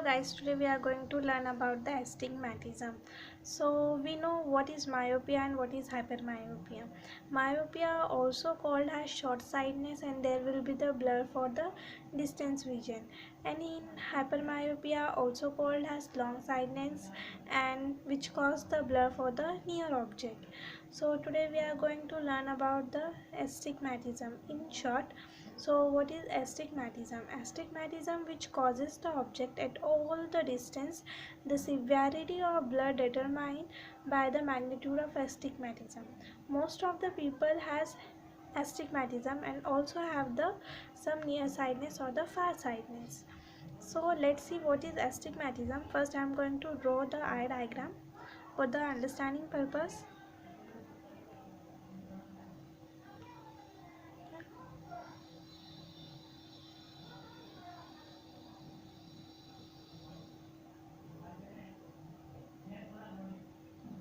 guys, today we are going to learn about the astigmatism. So we know what is myopia and what is hypermyopia. Myopia also called as short-sightedness, and there will be the blur for the distance vision. And in hypermyopia also called as long-sightedness, and which cause the blur for the near object. So today we are going to learn about the astigmatism in short. So what is astigmatism? Astigmatism which causes the object at all the distance. The severity of blur determined by the magnitude of astigmatism. Most of the people has astigmatism and also have the some nearsightedness or the farsightedness. So let's see what is astigmatism. First I am going to draw the eye diagram for the understanding purpose.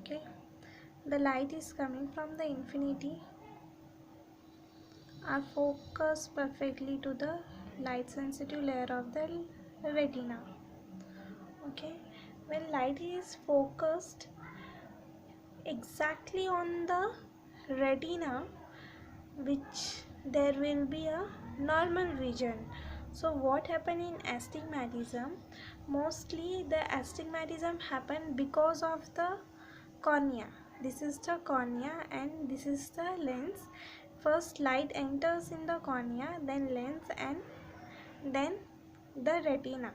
Okay, the light is coming from the infinity are focused perfectly to the light sensitive layer of the retina. Okay, when light is focused exactly on the retina, which there will be a normal vision. So what happen in astigmatism? Mostly the astigmatism happen because of the cornea. This is the cornea and this is the lens. First light enters in the cornea, then lens, and then the retina.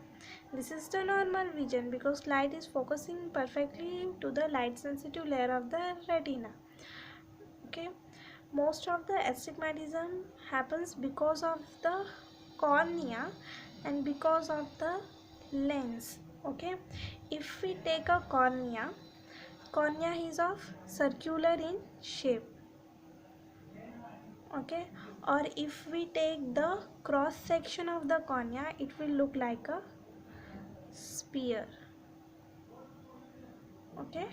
This is the normal vision because light is focusing perfectly to the light sensitive layer of the retina. Okay, most of the astigmatism happens because of the cornea and because of the lens. Okay, if we take a cornea is of circular in shape. Okay, or if we take the cross section of the cornea, it will look like a sphere. Okay,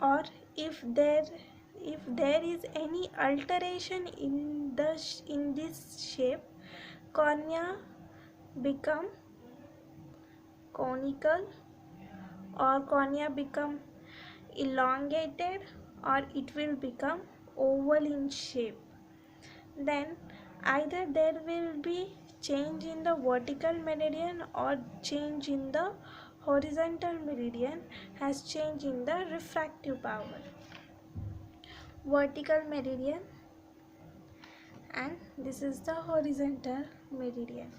or if there is any alteration in this shape, cornea become conical or cornea become elongated or it will become oval in shape. Then either there will be change in the vertical meridian or change in the horizontal meridian has change in the refractive power. Vertical meridian and this is the horizontal meridian.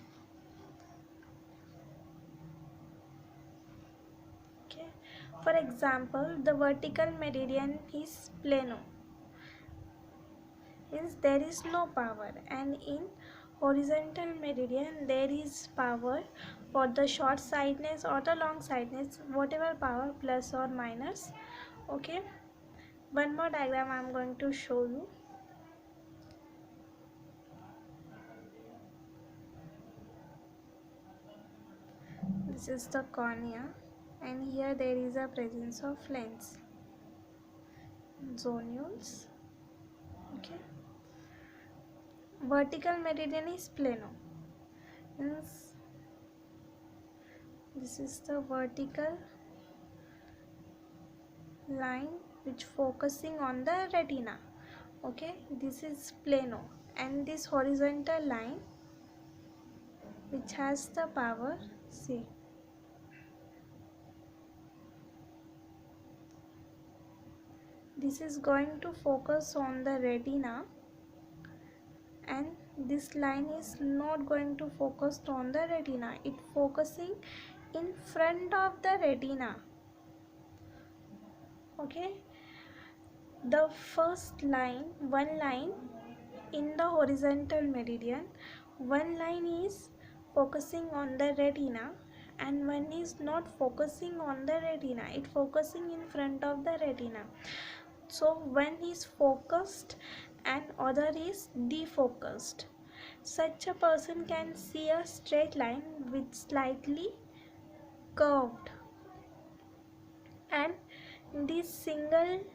Okay, for example, the vertical meridian is plano, means there is no power, and in horizontal meridian there is power for the short sightedness or the long sightedness, whatever power, plus or minus. Okay, one more diagram I am going to show you. This is the cornea and here there is a presence of lens, zonules. Okay, vertical meridian is plano, means this is the vertical line which focusing on the retina. Okay, this is plano, and this horizontal line which has the power C. This is going to focus on the retina and this line is not going to focus on the retina, it focusing in front of the retina. Okay, the first line, one line in the horizontal meridian, one line is focusing on the retina and one is not focusing on the retina, it focusing in front of the retina. So one is focused and other is defocused. Such a person can see a straight line with slightly curved, and this signals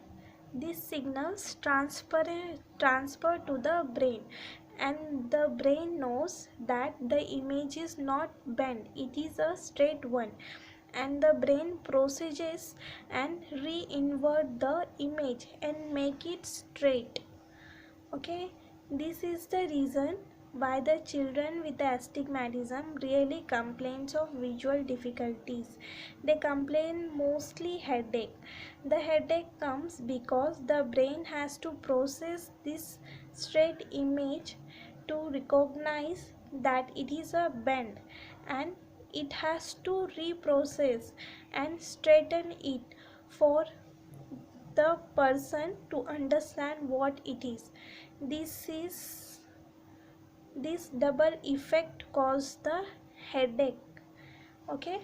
transfer to the brain, and the brain knows that the image is not bent, it is a straight one, and the brain processes and re-invert the image and make it straight. Okay, this is the reason why the children with astigmatism really complains of visual difficulties. They complain mostly headache. The headache comes because the brain has to process this straight image to recognize that it is a bend, and it has to reprocess and straighten it for the person to understand what it is. This is this double effect cause the headache. Okay,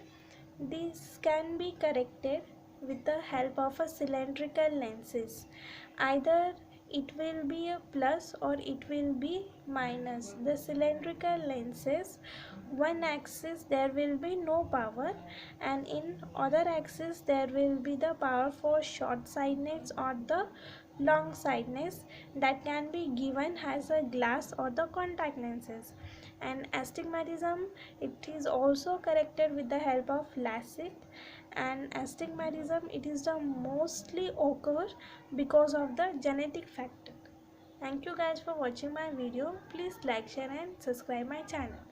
this can be corrected with the help of a cylindrical lenses. Either it will be a plus or it will be minus. The cylindrical lenses, one axis there will be no power, and in other axis there will be the power for short sightedness or the long sightedness that can be given as a glass or the contact lenses. And astigmatism, it is also corrected with the help of LASIK. And astigmatism, it is the mostly occur because of the genetic factor. Thank you guys for watching my video. Please like, share and subscribe my channel.